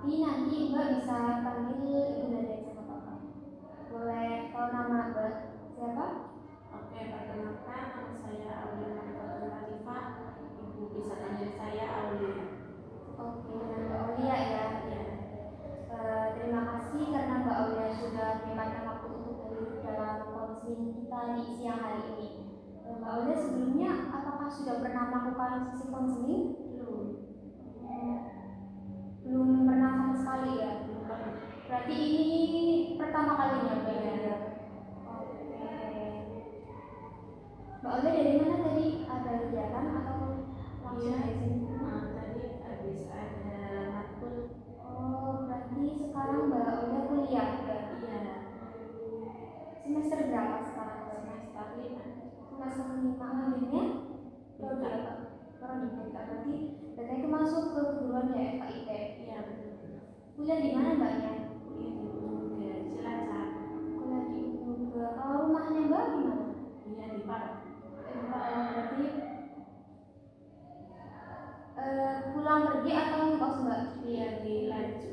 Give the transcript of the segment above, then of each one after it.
Tapi nanti Mbak bisa panggil Ibu Dada sama Bapak. Boleh tahu nama Mbak siapa? Oke, perkenalkan nama saya Aulia Marifat Latifah. Ibu bisa panggil saya Aulia. Oke, dengan Mbak Aulia ya. Terima kasih karena Mbak Aulia sudah menyempatkan waktu untuk hadir dalam konseling kita di siang hari ini. Mbak Aulia sebelumnya apakah sudah pernah melakukan sesi konseling? Belum pernah sama sekali ya. Berarti ini pertama kalinya Mbak ya. Oke. Mbak Aulia dari mana tadi? Ada kegiatan atau langsung dari sini? Tadi habis ada matkul. Oh, berarti sekarang Mbak Aulia kuliah ya? Iya. Semester berapa sekarang? Semester 5. Semester 5 ngambilnya? Prodi apa? Prodi BK. Berarti BK itu masuk ke keguruan ya FKIP? Iya, betul. Kuliah di mana Mbaknya? Kuliah di UNUGA Cilacap. Kuliah di UNUGA. Kalau rumahnya Mbak di mana? Iya, di Park. Berarti pulang pergi atau ngekos Mbak? Iya, di Laju.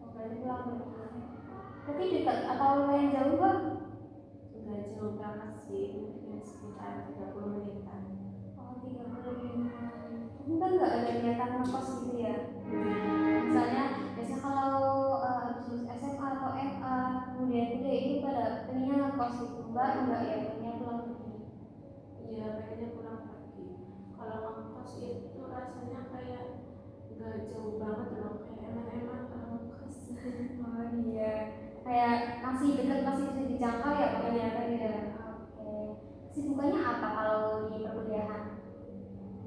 Oh, berarti pulang pergi. Berarti dekat atau lumayan jauh Mbak? Enggak jauh banget sih, mungkin sekitar 30 menitan. Oh, 30 menitan. Enggak ada niatan ngekos gitu ya? Misalnya biasanya kalau habis lulus SMA atau MA kemudian kuliah itu pada pengennya ngekos gitu. Mbak enggak ya, pengennya pulang pergi? Iya, pengennya pulang pergi. Kalau ngekos itu rasanya kayak nggak jauh banget loh, kayak eman-eman kalau ngekos. Oh iya, kayak masih dekat, masih bisa dijangkau ya pokoknya kan ya. Oke. Kesibukannya apa kalau di perkuliahan?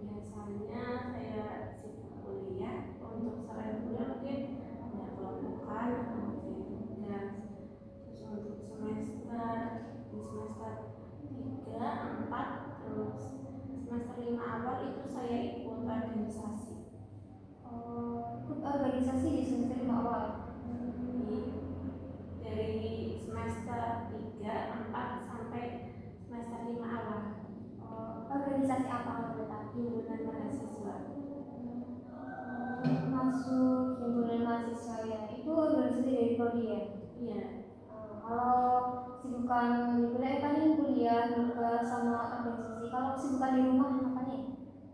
Biasanya saya sibuk kuliah, untuk selain kuliah mungkin ada kelompokan atau ngerjain tugas. Terus untuk semester di semester 3, 4, terus semester 5 awal itu saya ikut organisasi. Oh, ikut organisasi di semester 5 awal. Dari semester 3, 4 sampai semester 5 awal. Organisasi apa kalau Himpunan mahasiswa. Masuk himpunan mahasiswa ya. Itu organisasi dari prodi ya? Iya. Kalau kesibukan di kuliah paling kuliah juga sama organisasi. Kalau kesibukan di rumah apa nih?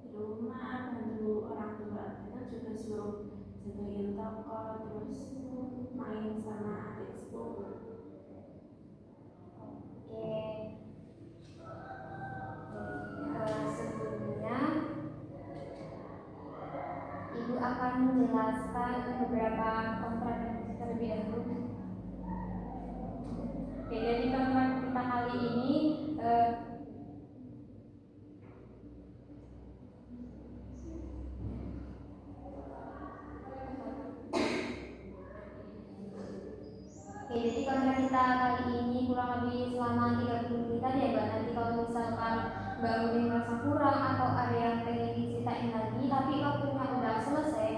Di rumah bantu orang tua, kita juga suruh jagain toko, terus main sama adik sepupu. Oke. Sebelumnya Ibu akan menjelaskan beberapa kontrak terlebih dahulu. Oke, jadi kontrak kita kali ini jadi kontrak kita kali ini kurang lebih selama 30 menitan ya Mbak. Nanti kalau misalkan Mbak Udin merasa kurang atau ada yang pengen diceritain lagi, tapi waktunya udah selesai,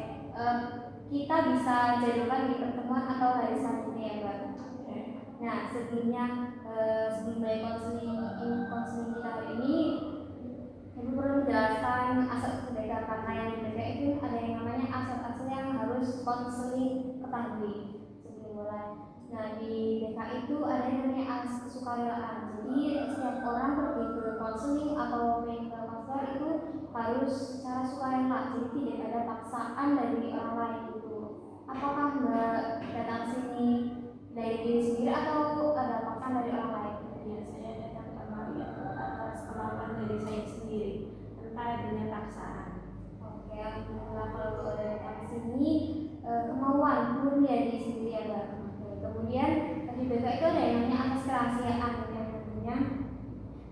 kita bisa jadwalkan di pertemuan atau hari selanjutnya ya Mbak. Nah, sebelumnya sebelum mulai konseling kita hari ini, Ibu perlu menjelaskan asal berbeda karena yang berbeda itu ada yang namanya asal-asal yang harus konseling ketahui sebelum mulai. Nah, di BK itu ada yang namanya asas kesukarelaan. Jadi setiap orang pergi ke konseling atau ke konselor itu harus secara sukarela. Jadi tidak ada paksaan dari orang lain gitu. Apakah Mbak datang sini dari diri sendiri atau ada paksaan dari orang lain? Ya, saya datang kemari itu atas kemauan dari saya sendiri, tanpa adanya paksaan. Oke, alhamdulillah kalau udah datang sini kemauan murni dari diri sendiri ya Mbak. Kemudian di BK itu ada yang namanya asas kerahasiaan yang tentunya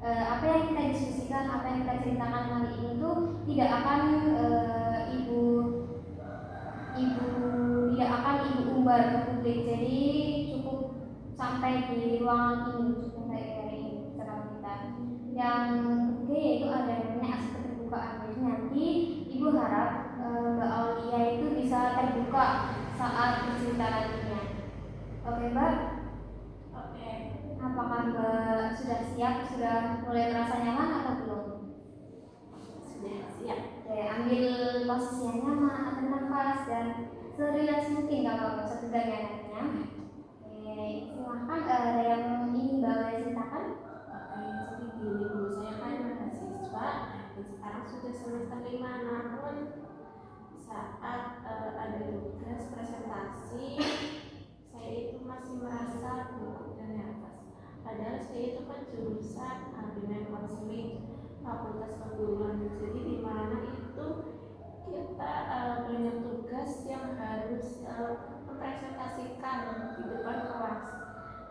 apa yang kita diskusikan, apa yang kita ceritakan kali ini tuh tidak akan ibu umbar ke publik. Jadi cukup sampai di ruangan ini, cukup kayak hari ini ceramah kita. Yang ketiga yaitu ada yang namanya asas keterbukaan. Jadi nanti Ibu harap Mbak Aulia itu bisa terbuka saat bercerita nantinya. Oke Mbak? Oke. Apakah Mbak sudah siap, sudah mulai merasa nyaman atau belum? Sudah siap. Oke, ambil posisi yang nyaman, atau nafas dan serileks mungkin kalau nggak usah tegang ya nantinya. Oke, silahkan ada yang ingin Mbak Aulia ceritakan? Oke, jadi gini Bu, saya kan mahasiswa dan sekarang sudah semester 5, namun saat ada tugas presentasi saya itu masih merasa gugup dan nervous. Padahal saya itu kan jurusan bimbingan konseling Fakultas Keguruan, jadi di mana itu kita banyak tugas yang harus mempresentasikan di depan kelas.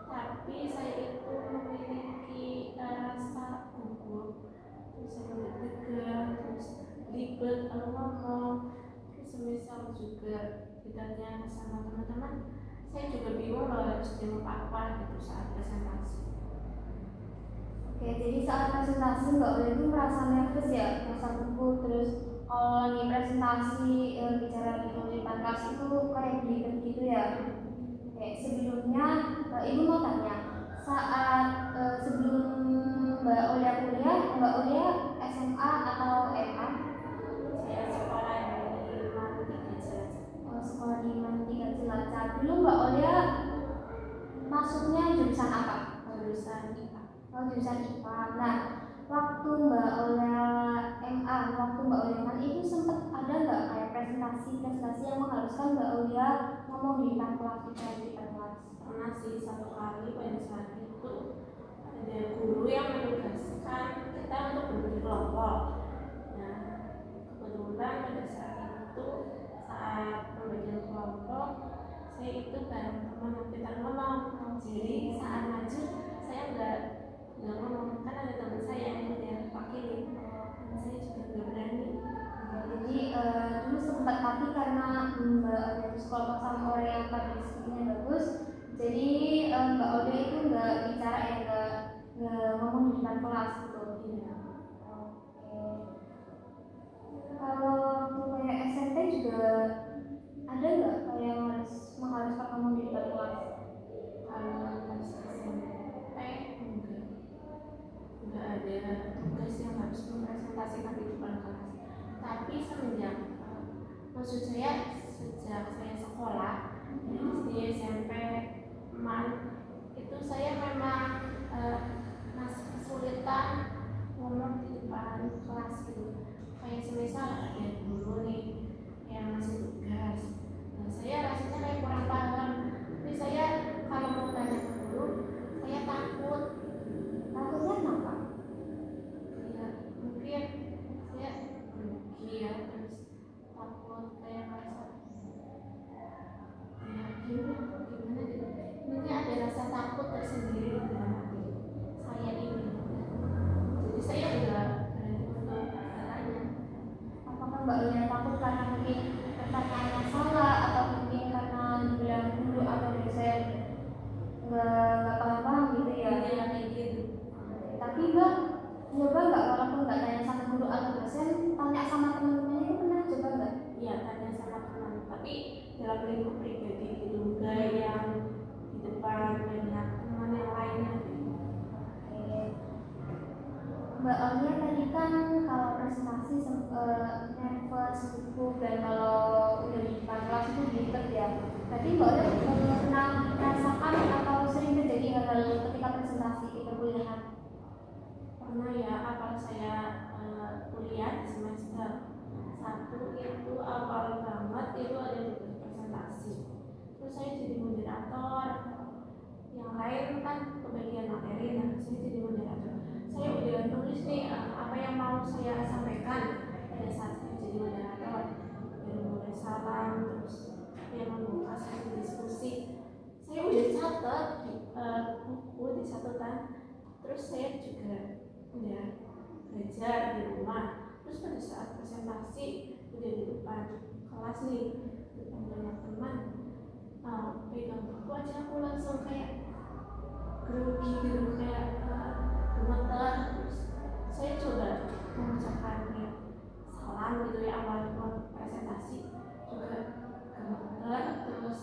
Tapi saya itu memiliki rasa gugup, terus saya deg-degan, terus ribet kalau ngomong, terus semisal juga ditanya sama teman-teman, saya juga bingung loh harus jawab apa gitu saat presentasi. Oke, jadi saat presentasi Mbak Aulia itu merasa nervous ya, merasa gugup, terus kalau lagi presentasi bicara di depan kelas itu kayak belibet gitu ya. Oke, sebelumnya Ibu mau tanya, saat sebelum Mbak Aulia kuliah, Mbak Aulia SMA atau MA? Saya sekolah di Mandiri Cilacap. Sekolah di Mandiri Cilacap. Dulu Mbak Aulia masuknya jurusan apa? Jurusan IPA. Oh, jurusan IPA. Nah, waktu Mbak Aulia MA, waktu Mbak Aulia MA itu sempat ada nggak kayak presentasi yang mengharuskan Mbak Aulia ngomong di depan kelas, di depan kelas? Pernah sih satu kali pada saat itu ada guru yang menugaskan kita untuk berbagi kelompok. Nah, kebetulan pada saat itu saat pembagian kelompok saya itu bareng teman kita ngomong. Jadi saat maju saya nggak ngomong, kan ada teman saya yang wakili dan saya juga nggak berani. Jadi dulu sempat, tapi karena Mbak Aulia itu sekolah sama orang yang public speaking-nya bagus, jadi Mbak Aulia itu nggak bicara ya, nggak ngomong di depan kelas gitu. Iya. Oke. Kalau waktu kayak SMP juga ada nggak kayak yang mengharuskan ngomong di depan kelas? Kalau pas SMP enggak ada tugas yang harus mempresentasikan di depan kelas. Tapi semenjak maksud saya sejak saya sekolah SD, SMP, MAN itu saya memang masih kesulitan ngomong di depan kelas gitu. Kayak semisal ada guru nih yang ngasih tugas, nah saya rasanya kayak kurang paham. Tapi saya kalau mau tanya ke guru saya takut. Takutnya kenapa? Ya mungkin saya grogi ya, terus takut kayak merasa ya gimana gitu. Ini ada rasa takut tersendiri di dalam hati saya ini. Jadi saya udah berani untuk bertanya. Apakah Mbak Aulia takut karena mungkin pertanyaannya salah, atau mungkin karena dibilang dulu atau dosen nggak paham gitu ya? Iya kayak gitu. Tapi Mbak nyoba nggak, walaupun nggak tanya sama guru atau dosen, tanya sama teman-temannya itu pernah coba nggak? Iya tanya sama teman, tapi dalam lingkup pribadi gitu, enggak yang di depan banyak teman yang lainnya gitu. Oke. Mbak Aulia tadi kan kalau presentasi nervous, gugup, dan kalau udah di depan kelas itu belibet ya. Tapi Mbak Aulia pernah merasakan atau sering terjadi hal-hal ketika presentasi di perkuliahan? Pernah ya, apalagi saya kuliah di semester 1 itu awal banget itu ada tugas presentasi. Terus saya jadi moderator. Yang lain kan kebagian materi, nah saya jadi moderator. Saya udah tulis nih apa yang mau saya sampaikan pada saat saya jadi moderator. Dari mulai salam, terus yang membuka sesi diskusi. Saya udah catat di buku, di catatan. Terus saya juga udah belajar di rumah. Terus pada saat presentasi udah di depan kelas nih, depan banyak teman, pegang buku aja aku langsung kayak grogi gitu, kayak gemeter. Terus saya coba mengucapkan kayak salam gitu ya awal presentasi juga gemeter, terus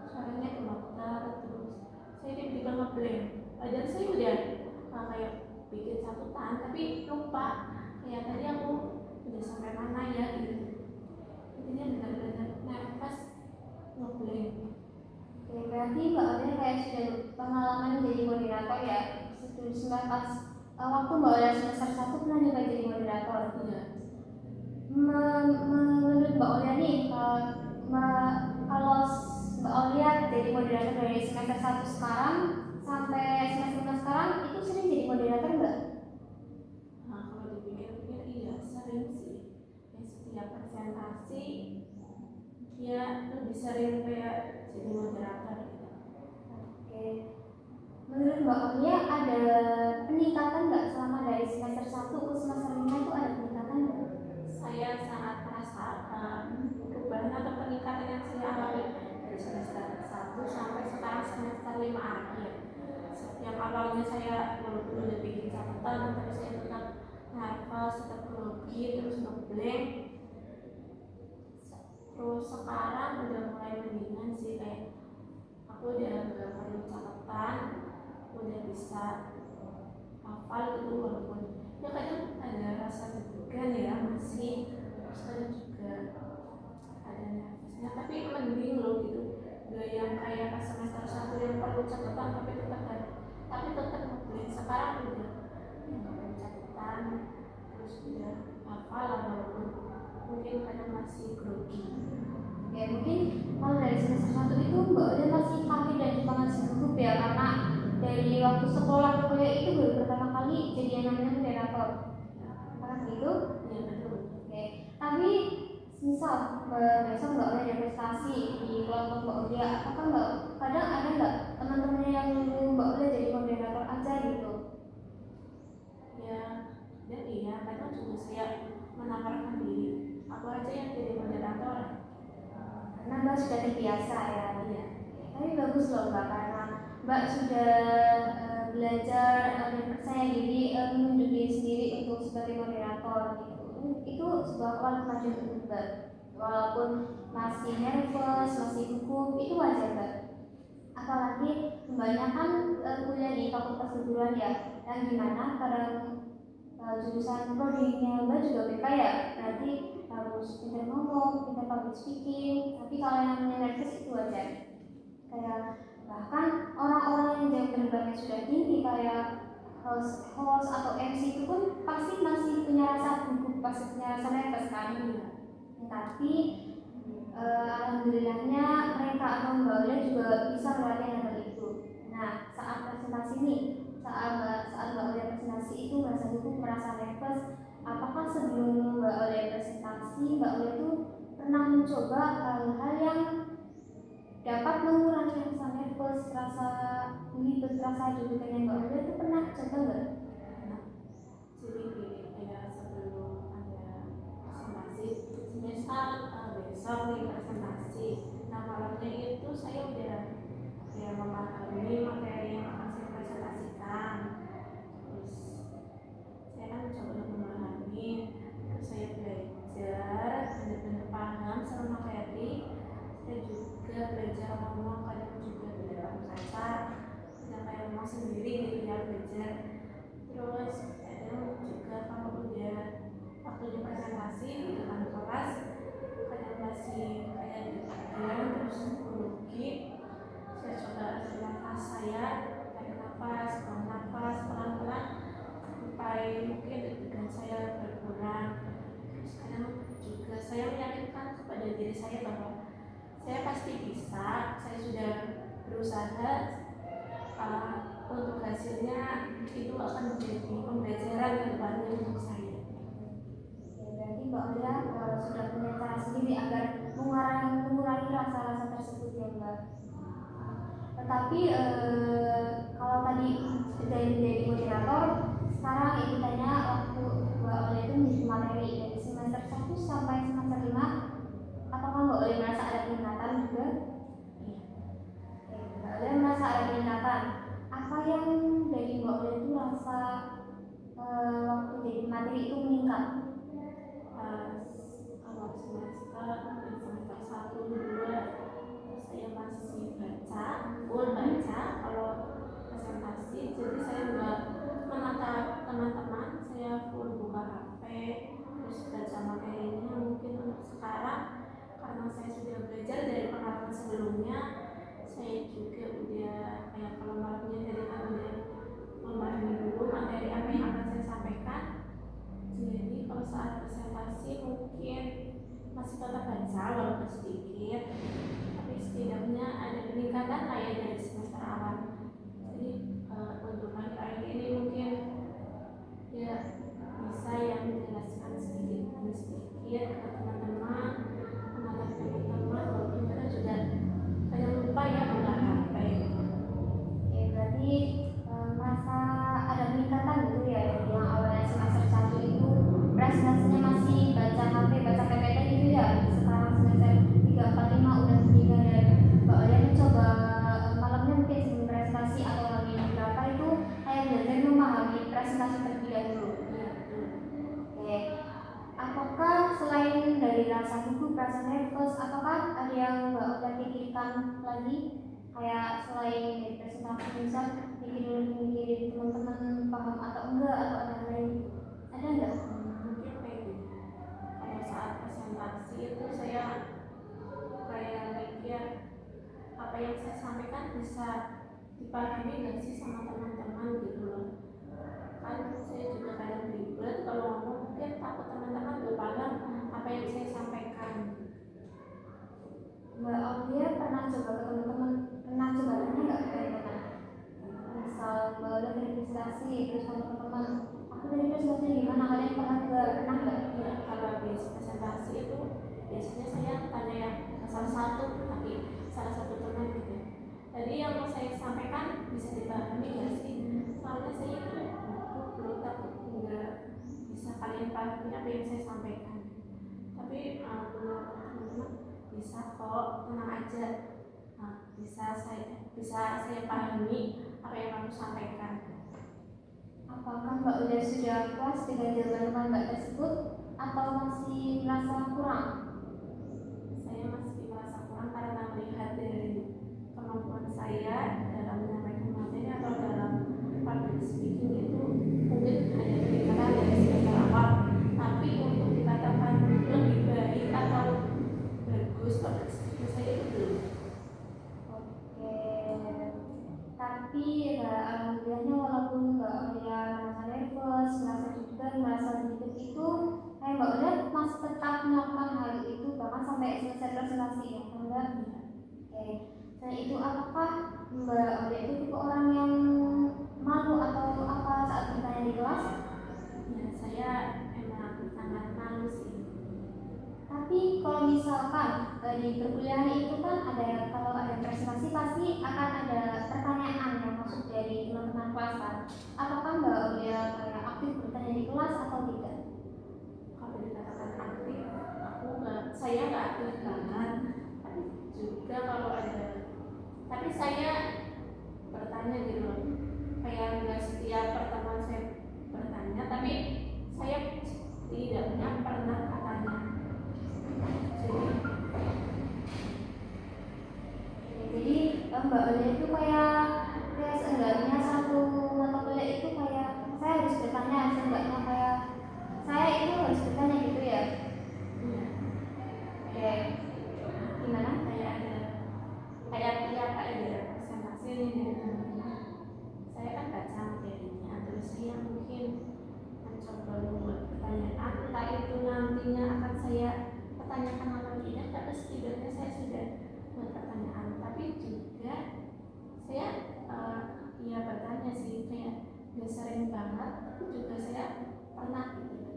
suaranya gemeter, terus saya tiba-tiba ngeblank. Padahal saya udah kayak bikin catatan tapi lupa kayak tadi aku udah sampai mana ya gitu. Intinya benar-benar nervous ngeblank. Oke, berarti Mbak Olia kayak sudah pengalaman jadi moderator ya. Sudah pas waktu Mbak Olia semester 1 pernah juga jadi moderator. Iya. Menurut Mbak Olia nih, kalau Mbak Olia jadi moderator dari semester 1 sekarang sampai semester 5 sekarang, itu sering jadi moderator nggak? Nah, kalau dipikir-pikir iya sering sih. Ya, setiap presentasi ya lebih sering kayak jadi moderator gitu. Oke. Menurut Mbak Olia ada peningkatan nggak selama dari semester 1 ke semester 5 itu ada peningkatan nggak? Saya sangat merasakan perubahan atau peningkatan yang saya alami dari semester 1 sampai sekarang semester 5 akhir. Yang awalnya saya walaupun udah bikin catatan tapi saya tetap nervous, tetap grogi, terus ngeblank. Terus sekarang udah mulai mendingan sih, kayak aku udah gak perlu catatan, udah bisa hafal gitu, walaupun ya kadang ada rasa deg-degan ya masih, terus kadang juga ada nervousnya, tapi mending loh gitu, gak yang kayak pas semester 1 yang perlu catatan tapi tetap ngeblank. Sekarang udah nggak perlu catatan, terus udah hafal lah, walaupun mungkin kadang masih grogi. Ya mungkin kalau dari semester 1 itu Mbak Olia masih kaget dan juga masih gugup ya, karena dari waktu sekolah ke kuliah itu baru pertama kali jadi yang namanya moderator. Karena gitu? Iya betul. Oke. Tapi misal besok Mbak Olia ada prestasi di kelompok Mbak Olia, apakah Mbak kadang ada nggak teman-teman yang nunggu Mbak Olia jadi moderator aja gitu? Ya, dan iya kadang juga saya menawarkan diri, aku aja yang jadi moderator. Karena Mbak sudah terbiasa ya. Iya. Tapi bagus loh Mbak, karena Mbak sudah belajar dan percaya diri menunjuk diri sendiri untuk sebagai moderator gitu. Itu sebuah kemajuan untuk Mbak. Walaupun masih nervous, masih gugup, itu wajar Mbak. Apalagi kebanyakan kuliah di fakultas keguruan ya, yang dimana pada jurusan prodinya Mbak juga BK ya, berarti harus pintar ngomong, pintar public speaking. Tapi kalau yang namanya nervous itu wajar. Kayak bahkan orang-orang yang jam terbangnya sudah tinggi kayak host atau MC itu pun pasti masih punya rasa gugup, pasti punya rasa nervous kan. Tapi alhamdulillahnya mereka atau Mbak Olia juga bisa melatih hal itu. Nah, saat presentasi nih, saat Mbak Olia presentasi itu merasa gugup, merasa nervous. Apakah sebelum Mbak Olia presentasi, Mbak Olia itu pernah mencoba hal-hal yang dapat mengurangi rasa nervous, rasa belibet, rasa deg-degannya Mbak Olia itu pernah coba nggak? Jadi gini, kayak sebelum ada presentasi, misal besok nih presentasi, nah malamnya itu saya udah ya memahami materi yang akan saya presentasikan. Terus saya kan mencoba untuk memahami, terus saya belajar benar-benar paham sama materi. Saya juga belajar ngomong, kadang juga belajar kata, kadang kayak ngomong sendiri gitu ya, belajar. Terus kadang juga kalau udah waktunya presentasi di depan kelas, kadang masih kayak deg-degan, terus grogi. Saya coba atur nafas saya, tarik nafas, buang nafas pelan-pelan sampai mungkin deg-degan saya berkurang. Terus kadang juga saya meyakinkan kepada diri saya bahwa saya pasti bisa, saya sudah berusaha, untuk hasilnya itu akan menjadi pembelajaran ke depannya untuk saya. Ya, berarti Mbak Olia sudah punya cara sendiri agar mengurangi rasa-rasa tersebut ya Mbak. Tetapi kalau tadi jadi moderator, sekarang ini tanya waktu Mbak Olia itu menjadi materi dari semester 1 sampai semester 5, apakah Mbak Olia merasa ada peningkatan juga? Iya. Mbak Olia merasa ada peningkatan. Apa yang dari Mbak Olia itu rasa waktu jadi materi itu meningkat? Awal semester, semester 1, 2 saya masih baca, kalau presentasi, jadi saya nggak menatap teman-teman, saya full buka HP, terus baca materinya. Mungkin untuk sekarang karena saya sudah belajar dari pengalaman sebelumnya, saya juga udah kayak kalau malamnya tadi kan udah memahami dulu materi apa yang akan saya sampaikan. Jadi kalau saat presentasi mungkin masih tetap baca walaupun sedikit, tapi setidaknya ada peningkatan lah ya dari semester awal. Jadi untuk akhir-akhir ini mungkin ya bisa yang menjelaskan sedikit demi sedikit ke teman-teman, mengenai teman-teman walaupun kita juga kadang lupa ya buka HP. Oke, berarti merasa ada peningkatan gitu ya, dari yang awalnya semester 1 itu presentasinya masih baca HP, baca PPT gitu ya, sekarang semester 3, 4, 5 udah meningkat dan Mbak Olia mencoba malamnya mungkin sebelum presentasi atau lagi berapa itu kayak belajar memahami presentasi terlebih dahulu. Oke, apakah selain dari rasa gugup, rasa nervous, apakah ada yang Mbak Olia pikirkan lagi? Kayak selain dari presentasi misal mikirin teman-teman paham atau enggak, atau ada yang lain, ada enggak? Mungkin kayak gitu. Kalau saat presentasi itu saya kayak mikir apa yang saya sampaikan bisa dipahami nggak sih sama teman-teman gitu loh. Kan saya juga kadang ribet kalau ngomong, mungkin takut teman-teman nggak paham apa yang saya sampaikan. Mbak Olia pernah coba ke teman-teman, pernah coba tanya nggak ke teman-teman? Misal Mbak Olia dari presentasi terus sama teman-teman, aku dari presentasi gimana, kalian paham nggak? Pernah nggak? Ya, kalau habis presentasi itu biasanya saya tanya yang salah satu, tapi salah satu teman gitu. Jadi yang mau saya sampaikan bisa dipahami nggak sih? Soalnya saya itu belum takut nggak bisa kalian pahami apa yang saya sampaikan. Tapi menurut teman-teman bisa kok, tenang aja. Bisa saya pahami apa yang kamu sampaikan. Apakah Mbak Olia sudah puas dengan jawaban Mbak tersebut atau masih merasa kurang? Saya masih merasa kurang karena melihat dari kemampuan saya dalam menyampaikan materi atau dalam public speaking itu mungkin hanya peningkatan dari semester awal, tapi untuk dikatakan lebih baik atau bagus public speaking saya itu belum. Oke, tapi ya alhamdulillahnya walaupun Mbak Olia merasa nervous, merasa deg-degan, merasa ribet itu, Mbak Olia masih tetap melakukan hal itu bahkan sampai selesai presentasi ya, enggak? Oke, dan itu apakah Mbak Olia itu tipe orang yang malu atau apa saat bertanya di kelas? Ya, saya emang sangat malu sih. Tapi kalau misalkan di perkuliahan itu kan ada, kalau ada presentasi pasti akan ada pertanyaan yang masuk dari teman-teman kelas kan. Apakah Mbak Olia kayak aktif bertanya di kelas atau tidak? Kalau dikatakan aktif, saya nggak aktif banget. Tapi juga kalau ada, tapi saya bertanya gitu loh. Kayak nggak setiap pertemuan saya bertanya, tapi saya setidaknya pernah bertanya. Jadi Mbak Olia itu kayak seenggaknya satu mata kuliah itu kayak saya harus bertanya, seenggaknya kayak saya itu harus bertanya gitu ya. Oke, gimana? Kayak tiap ada presentasi nih dari teman-teman, saya kan baca materinya, terus saya mungkin mencoba membuat pertanyaan, entah itu nantinya akan saya pertanyakan atau tidak, tapi setidaknya saya sudah buat pertanyaan. Tapi juga saya ya bertanya sih, kayak gak sering banget, tapi juga saya pernah gitu.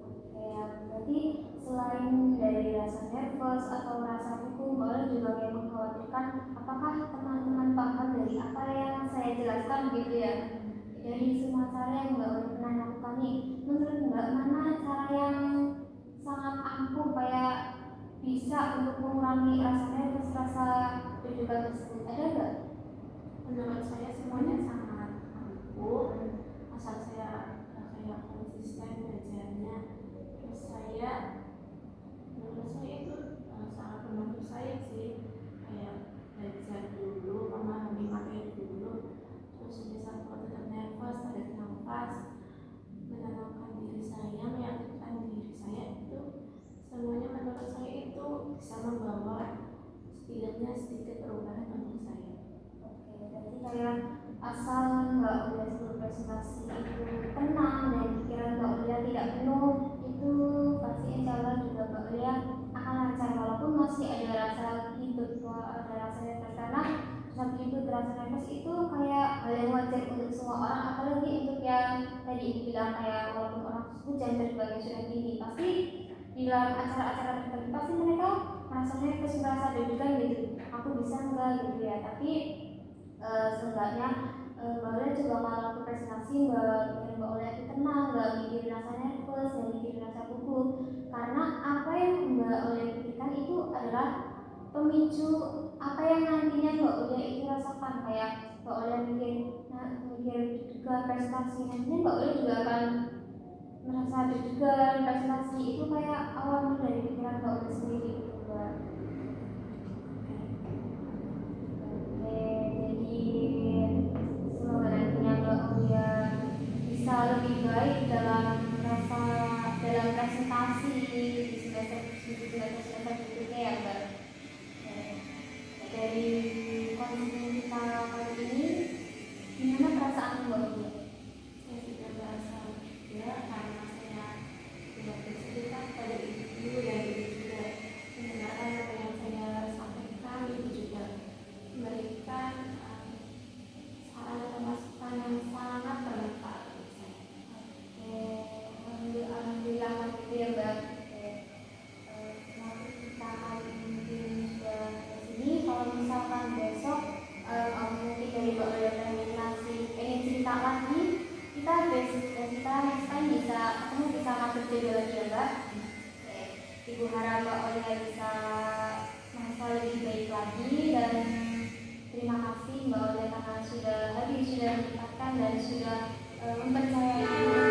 Oke, berarti selain dari rasa nervous atau rasa hukum, Mbak Olia juga kayak mengkhawatirkan apakah teman-teman paham dari apa yang saya jelaskan gitu ya. Dari semua cara yang Mbak Olia pernah lakukan nih, menurut Mbak mana cara yang sangat ampuh kayak bisa untuk mengurangi rasa nervous, rasa deg-degan tersebut? Ada nggak? Menurut saya semuanya sangat ampuh, asal saya kayak konsisten belajarnya. Terus saya, menurut saya itu sangat membantu saya sih, kayak belajar dulu, memahami materi dulu, terus bisa kalau tetap nervous, tarik nafas, menenangkan diri saya, meyakinkan diri saya, itu semuanya menurut saya itu bisa membawa setidaknya sedikit perubahan untuk saya. asal Mbak Ulia sebelum presentasi itu tenang dan pikiran Mbak Ulia tidak penuh, itu pasti insya Allah juga Mbak Ulia akan lancar, walaupun masih ada rasa gitu, ada rasa nervous, karena saat itu terasa nervous itu kayak hal yang wajar untuk semua orang, apalagi untuk yang tadi ibu bilang kayak walaupun orang hujan terbang sudah tinggi, pasti di dalam acara-acara tertentu pasti mereka merasa nervous, merasa deg-degan gitu, aku bisa enggak gitu ya. Tapi seenggaknya Mbak Ulia coba kalau waktu presentasi Mbak Ulia itu tenang, nggak mikirin rasa nervous, nggak mikirin rasa gugup, karena apa yang Mbak Ulia pikirkan itu adalah pemicu apa yang nantinya Mbak Ulia itu rasakan. Kayak Mbak Ulia mikir juga presentasi, nantinya Mbak Ulia juga akan merasa deg-degan. Presentasi itu kayak awal dari pikiran Mbak Ulia sendiri gitu Mbak. Semoga nantinya Mbak Ulia bisa lebih baik dalam presentasi di semester berikutnya ya Mbak. Dari konten kita kali ini, gimana perasaan Mbak Ulia? Saya sudah merasa ya, karena saya sudah bercerita pada ibu dan ibu juga mendengarkan apa yang saya sampaikan, ibu juga memberikan saran atau masukan yang sangat bermanfaat untuk saya. Alhamdulillah gitu ya Mbak. Nanti kita akan mungkin sudah sini. Kalau misalkan besok mungkin dari Mbak Ulia pengen cerita lagi, kita next time bisa masuk jadwal lagi ya Mbak. Ibu harap Mbak Ulia bisa merasa lebih baik lagi, dan terima kasih Mbak Ulia karena sudah hadir, sudah menyempatkan dan sudah mempercayai